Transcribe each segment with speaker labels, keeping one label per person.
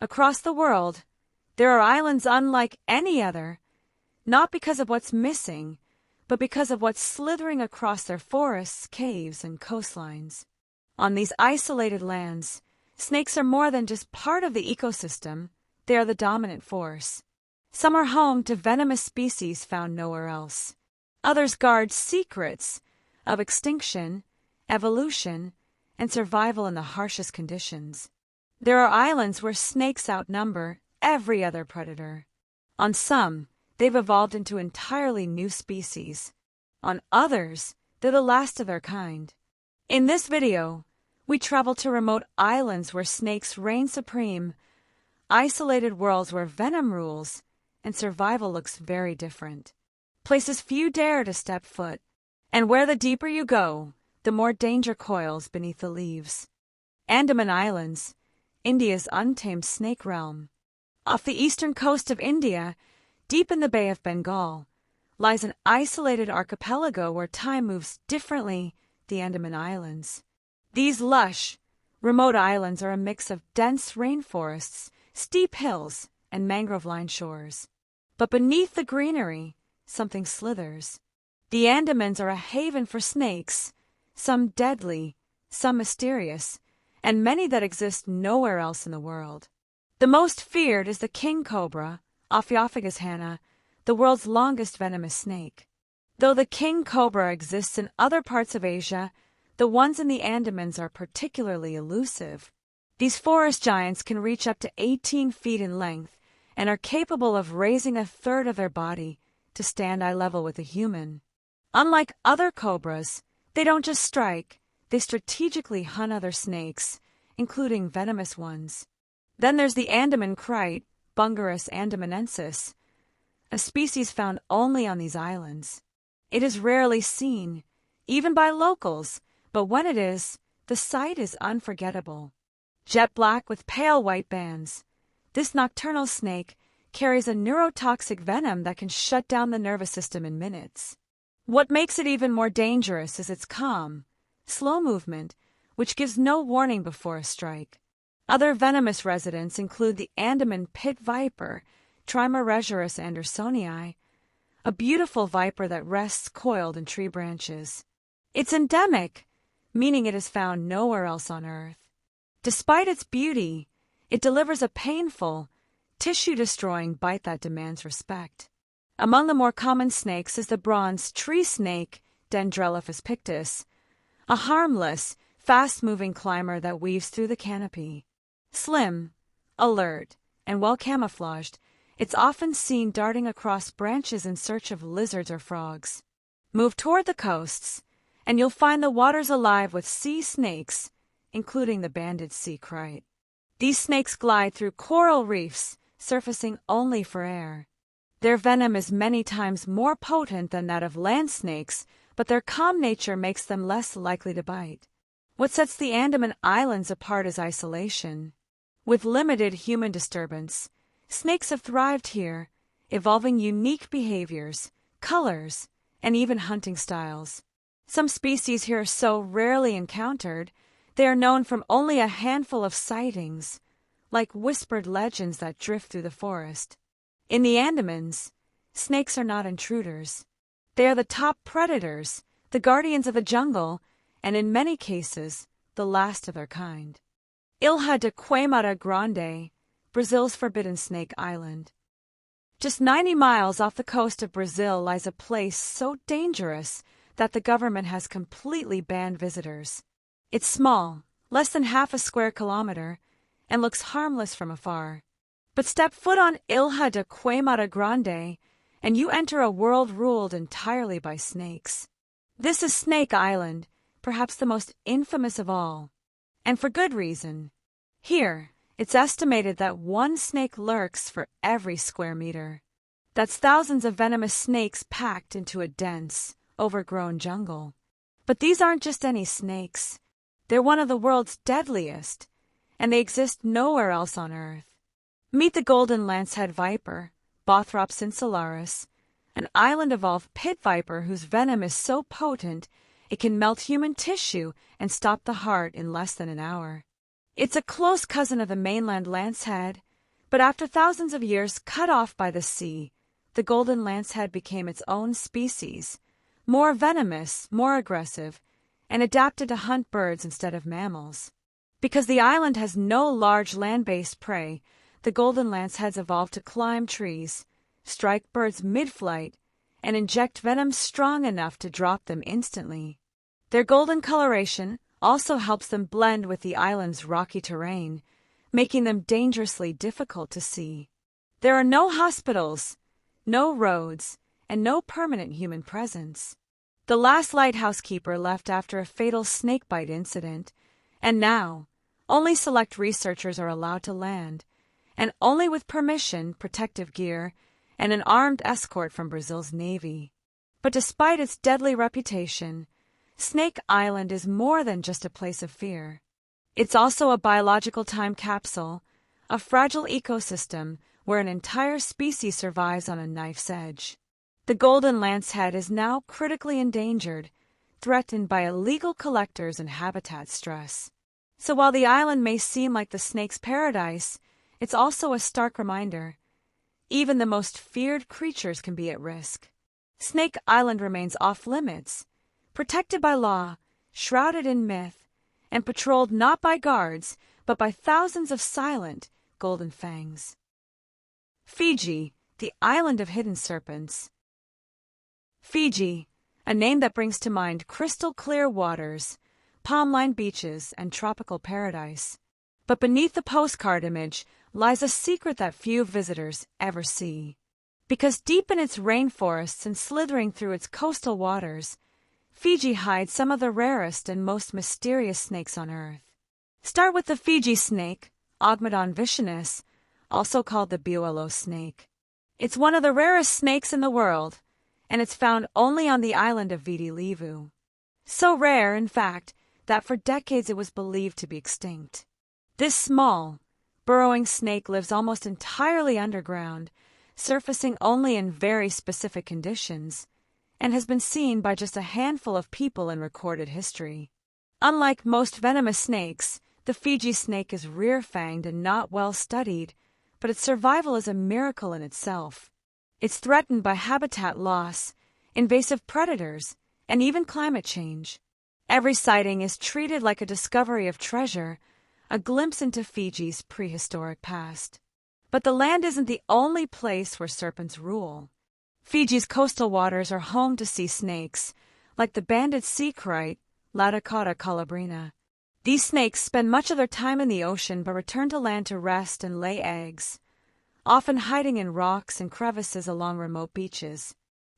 Speaker 1: Across the world, there are islands unlike any other, not because of what's missing, but because of what's slithering across their forests, caves, and coastlines. On these isolated lands, snakes are more than just part of the ecosystem, they are the dominant force. Some are home to venomous species found nowhere else. Others guard secrets of extinction, evolution, and survival in the harshest conditions. There are islands where snakes outnumber every other predator. On some, they've evolved into entirely new species. On others, they're the last of their kind. In this video, we travel to remote islands where snakes reign supreme, isolated worlds where venom rules, and survival looks very different. Places few dare to step foot, and where the deeper you go, the more danger coils beneath the leaves. Andaman Islands, India's untamed snake realm. Off the eastern coast of India, deep in the Bay of Bengal, lies an isolated archipelago where time moves differently, the Andaman Islands. These lush, remote islands are a mix of dense rainforests, steep hills, and mangrove-lined shores. But beneath the greenery, something slithers. The Andamans are a haven for snakes, some deadly, some mysterious, and many that exist nowhere else in the world. The most feared is the king cobra, Ophiophagus hanna, the world's longest venomous snake. Though the king cobra exists in other parts of Asia, the ones in the Andamans are particularly elusive. These forest giants can reach up to 18 feet in length and are capable of raising a third of their body to stand eye level with a human. Unlike other cobras, they don't just strike, they strategically hunt other snakes, including venomous ones. Then there's the Andaman krait, Bungarus andamanensis, a species found only on these islands. It is rarely seen, even by locals, but when it is, the sight is unforgettable. Jet black with pale white bands, this nocturnal snake carries a neurotoxic venom that can shut down the nervous system in minutes. What makes it even more dangerous is its calm, slow movement, which gives no warning before a strike. Other venomous residents include the Andaman pit viper, Trimeresurus andersonii, a beautiful viper that rests coiled in tree branches. It's endemic, meaning it is found nowhere else on Earth. Despite its beauty, it delivers a painful, tissue-destroying bite that demands respect. Among the more common snakes is the bronze tree snake, Dendrelaphus pictus, a harmless, fast-moving climber that weaves through the canopy. Slim, alert, and well camouflaged, it's often seen darting across branches in search of lizards or frogs. Move toward the coasts, and you'll find the waters alive with sea snakes, including the banded sea krait. These snakes glide through coral reefs, surfacing only for air. Their venom is many times more potent than that of land snakes, but their calm nature makes them less likely to bite. What sets the Andaman Islands apart is isolation. With limited human disturbance, snakes have thrived here, evolving unique behaviors, colors, and even hunting styles. Some species here are so rarely encountered, they are known from only a handful of sightings, like whispered legends that drift through the forest. In the Andamans, snakes are not intruders. They are the top predators, the guardians of the jungle, and in many cases, the last of their kind. Ilha de Queimada Grande, Brazil's forbidden snake island. Just 90 miles off the coast of Brazil lies a place so dangerous that the government has completely banned visitors. It's small, less than half a square kilometer, and looks harmless from afar. But step foot on Ilha de Queimada Grande, and you enter a world ruled entirely by snakes. This is Snake Island, perhaps the most infamous of all. And for good reason. Here, it's estimated that one snake lurks for every square meter. That's thousands of venomous snakes packed into a dense, overgrown jungle. But these aren't just any snakes. They're one of the world's deadliest, and they exist nowhere else on Earth. Meet the golden lancehead viper, Bothrops insularis, an island-evolved pit viper whose venom is so potent it can melt human tissue and stop the heart in less than an hour. It's a close cousin of the mainland lancehead, But after thousands of years cut off by the sea, the golden lancehead became its own species, more venomous, more aggressive, and adapted to hunt birds instead of mammals. Because the island has no large land-based prey, the golden lanceheads evolved to climb trees, strike birds mid-flight, and inject venom strong enough to drop them instantly. Their golden coloration also helps them blend with the island's rocky terrain, making them dangerously difficult to see. There are no hospitals, no roads, and no permanent human presence. The last lighthouse keeper left after a fatal snakebite incident, and now only select researchers are allowed to land, and only with permission, protective gear, and an armed escort from Brazil's Navy. But despite its deadly reputation, Snake Island is more than just a place of fear. It's also a biological time capsule, a fragile ecosystem where an entire species survives on a knife's edge. The golden lancehead is now critically endangered, threatened by illegal collectors and habitat stress. So while the island may seem like the snake's paradise, it's also a stark reminder. Even the most feared creatures can be at risk. Snake Island remains off-limits, protected by law, shrouded in myth, and patrolled not by guards, but by thousands of silent golden fangs. Fiji, the island of hidden serpents. Fiji, a name that brings to mind crystal-clear waters, palm-lined beaches, and tropical paradise. But beneath the postcard image lies a secret that few visitors ever see. Because deep in its rainforests and slithering through its coastal waters, Fiji hides some of the rarest and most mysterious snakes on Earth. Start with the Fiji snake, Ogmodon vicinus, also called the Buelo snake. It's one of the rarest snakes in the world, and it's found only on the island of Viti Levu. So rare, in fact, that for decades it was believed to be extinct. This small, burrowing snake lives almost entirely underground, surfacing only in very specific conditions, and has been seen by just a handful of people in recorded history. Unlike most venomous snakes, the Fiji snake is rear-fanged and not well studied, but its survival is a miracle in itself. It's threatened by habitat loss, invasive predators, and even climate change. Every sighting is treated like a discovery of treasure, a glimpse into Fiji's prehistoric past. But the land isn't the only place where serpents rule. Fiji's coastal waters are home to sea snakes, like the banded sea kite, Latticota calabrina. These snakes spend much of their time in the ocean but return to land to rest and lay eggs, often hiding in rocks and crevices along remote beaches.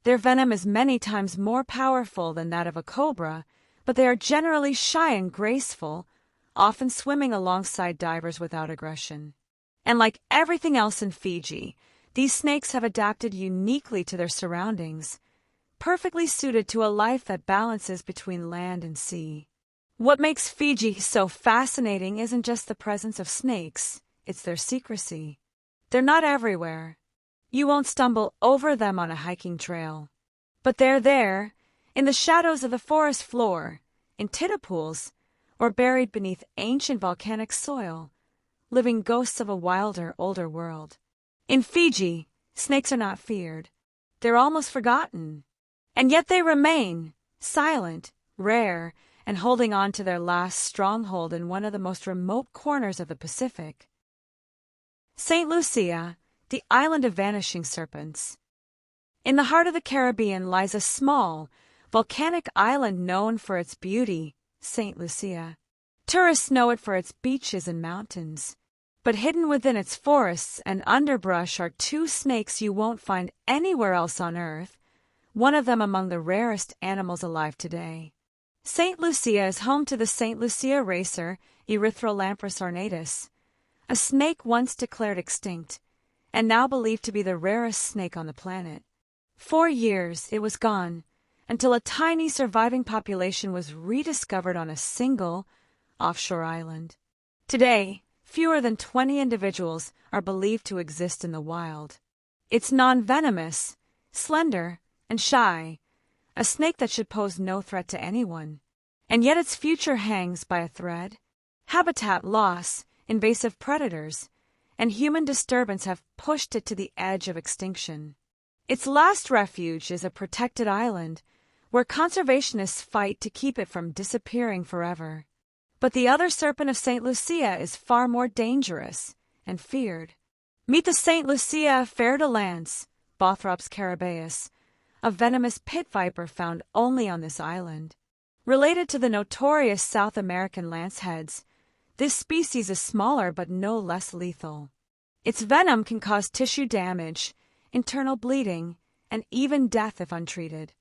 Speaker 1: Their venom is many times more powerful than that of a cobra, but they are generally shy and graceful, often swimming alongside divers without aggression. And like everything else in Fiji, these snakes have adapted uniquely to their surroundings, perfectly suited to a life that balances between land and sea. What makes Fiji so fascinating isn't just the presence of snakes, it's their secrecy. They're not everywhere. You won't stumble over them on a hiking trail. But they're there, in the shadows of the forest floor, in tidal pools, or buried beneath ancient volcanic soil, living ghosts of a wilder, older world. In Fiji, snakes are not feared. They're almost forgotten. And yet they remain, silent, rare, and holding on to their last stronghold in one of the most remote corners of the Pacific. St. Lucia, the island of vanishing serpents. In the heart of the Caribbean lies a small, volcanic island known for its beauty, St. Lucia. Tourists know it for its beaches and mountains. But hidden within its forests and underbrush are two snakes you won't find anywhere else on Earth, one of them among the rarest animals alive today. St. Lucia is home to the St. Lucia racer, Erythrolamprus ornatus, a snake once declared extinct, and now believed to be the rarest snake on the planet. For years it was gone, until a tiny surviving population was rediscovered on a single, offshore island. Today, fewer than 20 individuals are believed to exist in the wild. It's non-venomous, slender, and shy, a snake that should pose no threat to anyone. And yet its future hangs by a thread. Habitat loss, invasive predators, and human disturbance have pushed it to the edge of extinction. Its last refuge is a protected island, where conservationists fight to keep it from disappearing forever. But the other serpent of St. Lucia is far more dangerous and feared. Meet the St. Lucia fer-de-lance, Bothrops carabeus, a venomous pit viper found only on this island. Related to the notorious South American lanceheads, this species is smaller but no less lethal. Its venom can cause tissue damage, internal bleeding, and even death if untreated.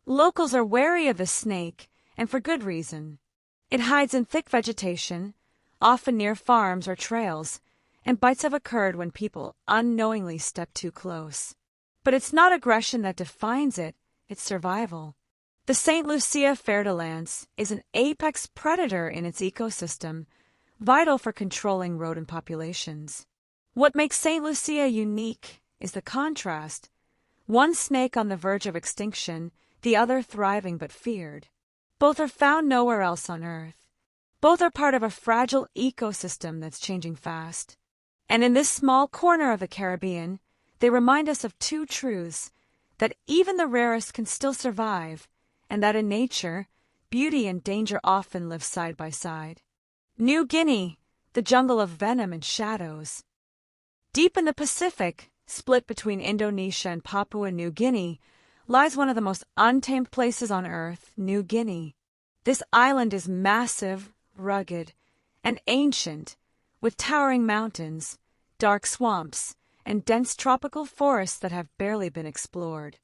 Speaker 1: Locals are wary of the snake, and for good reason. It hides in thick vegetation, often near farms or trails, and bites have occurred when people unknowingly step too close. But it's not aggression that defines it, it's survival. The St. Lucia fer-de-lance is an apex predator in its ecosystem, vital for controlling rodent populations. What makes St. Lucia unique is the contrast. One snake on the verge of extinction, the other thriving but feared. Both are found nowhere else on Earth. Both are part of a fragile ecosystem that's changing fast. And in this small corner of the Caribbean, they remind us of two truths: that even the rarest can still survive, and that in nature, beauty and danger often live side by side. New Guinea, the jungle of venom and shadows. Deep in the Pacific, split between Indonesia and Papua New Guinea, lies one of the most untamed places on Earth, New Guinea. This island is massive, rugged, and ancient, with towering mountains, dark swamps, and dense tropical forests that have barely been explored.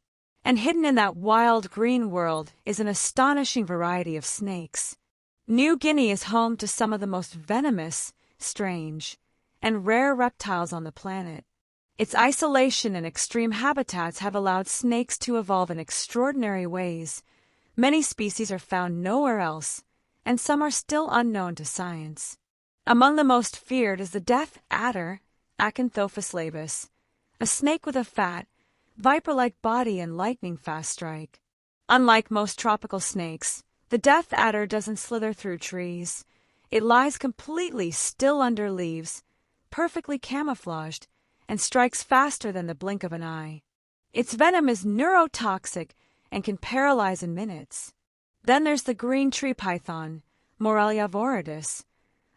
Speaker 1: And hidden in that wild green world is an astonishing variety of snakes. New Guinea is home to some of the most venomous, strange, and rare reptiles on the planet. Its isolation and extreme habitats have allowed snakes to evolve in extraordinary ways. Many species are found nowhere else, and some are still unknown to science. Among the most feared is the death adder, Acanthopus labus, a snake with a fat, viper-like body and lightning-fast strike. Unlike most tropical snakes, the death adder doesn't slither through trees. It lies completely still under leaves, perfectly camouflaged, and strikes faster than the blink of an eye. Its venom is neurotoxic and can paralyze in minutes. Then there's the green tree python, Morelia viridis,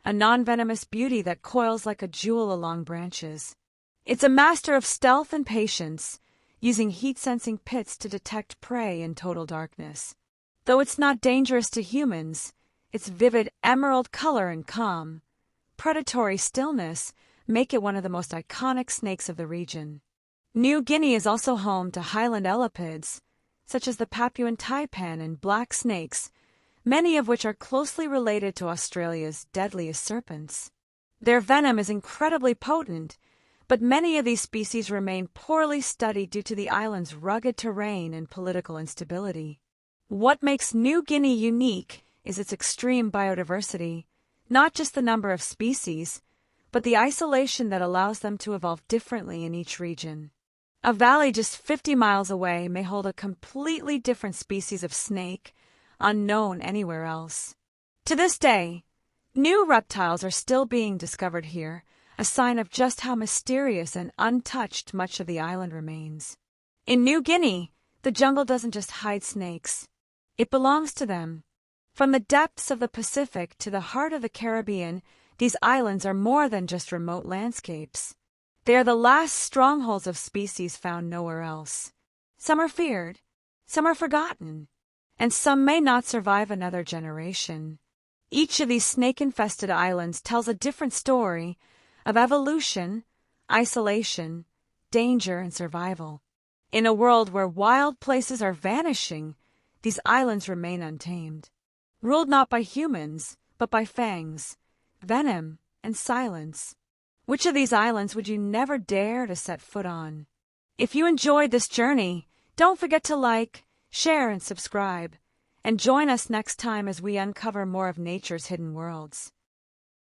Speaker 1: a non-venomous beauty that coils like a jewel along branches. It's a master of stealth and patience, using heat-sensing pits to detect prey in total darkness. Though it's not dangerous to humans, its vivid emerald color and calm, predatory stillness make it one of the most iconic snakes of the region. New Guinea is also home to highland elapids, such as the Papuan taipan and black snakes, many of which are closely related to Australia's deadliest serpents. Their venom is incredibly potent, but many of these species remain poorly studied due to the island's rugged terrain and political instability. What makes New Guinea unique is its extreme biodiversity, not just the number of species, but the isolation that allows them to evolve differently in each region. A valley just 50 miles away may hold a completely different species of snake, unknown anywhere else. To this day, new reptiles are still being discovered here, a sign of just how mysterious and untouched much of the island remains. In New Guinea, the jungle doesn't just hide snakes. It belongs to them. From the depths of the Pacific to the heart of the Caribbean, these islands are more than just remote landscapes. They are the last strongholds of species found nowhere else. Some are feared, some are forgotten, and some may not survive another generation. Each of these snake-infested islands tells a different story of evolution, isolation, danger, and survival. In a world where wild places are vanishing, these islands remain untamed, ruled not by humans, but by fangs, venom, and silence. Which of these islands would you never dare to set foot on? If you enjoyed this journey, don't forget to like, share, and subscribe, and join us next time as we uncover more of nature's hidden worlds.